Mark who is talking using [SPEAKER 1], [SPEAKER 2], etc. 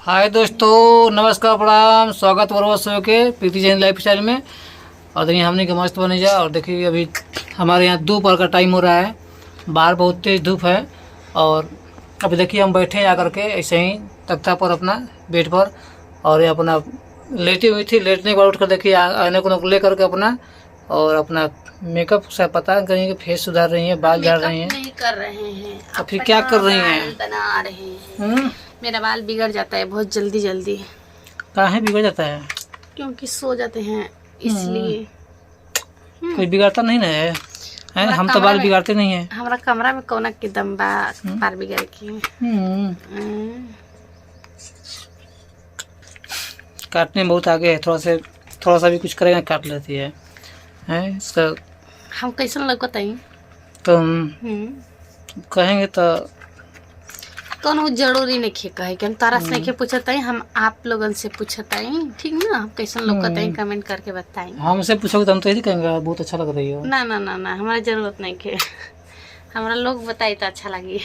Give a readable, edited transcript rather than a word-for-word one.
[SPEAKER 1] हाय दोस्तों, नमस्कार, प्रणाम, स्वागत बरवत के प्रीति जैन लाइफ स्टाइल में। और देखिए हमने के मस्त बने जा। और देखिए अभी हमारे यहाँ दोपहर का टाइम हो रहा है, बाहर बहुत तेज़ धूप है। और अभी देखिए हम बैठे हैं आकर के ऐसे ही तख्ता पर अपना बेड पर, और ये अपना लेटी हुई थी। लेटने के बाद उठ कर देखिए आने को ले करके अपना और अपना मेकअप से पता करेंगे, फेस सुधार रही है, बाल झाड़ रही हैं।
[SPEAKER 2] नहीं कर रहे हैं
[SPEAKER 1] तो फिर क्या कर रही हैं?
[SPEAKER 2] बना रहे हैं। मेरा बाल बिगड़ जाता है बहुत जल्दी जल्दी।
[SPEAKER 1] काहे बिगड़ जाता है?
[SPEAKER 2] क्योंकि सो जाते हैं इसलिए।
[SPEAKER 1] कोई बिगाड़ता नहीं ना है? हम तो बाल बिगाड़ते नहीं है।
[SPEAKER 2] हमारा कमरा में कौन के दम बा बाल बिगड़ के।
[SPEAKER 1] काटने में बहुत आगे है, थोड़ा सा भी कुछ करेगा काट लेती है। इसका
[SPEAKER 2] हम कैसे लगता है
[SPEAKER 1] तो हम कहेंगे तो
[SPEAKER 2] कौन जरूरी नहीं कहे कि हम तारा से नहीं पूछता है, हम आप लोगन से पूछता है। ठीक ना, हम कैसे लगता है कमेंट करके बताएं।
[SPEAKER 1] हमसे पूछोगे तो हम तो यही कहेंगे बहुत अच्छा लग रही हो।
[SPEAKER 2] ना ना ना ना, हमारा जरूरत नहीं के। हमारा लोग बताए तो अच्छा लगी।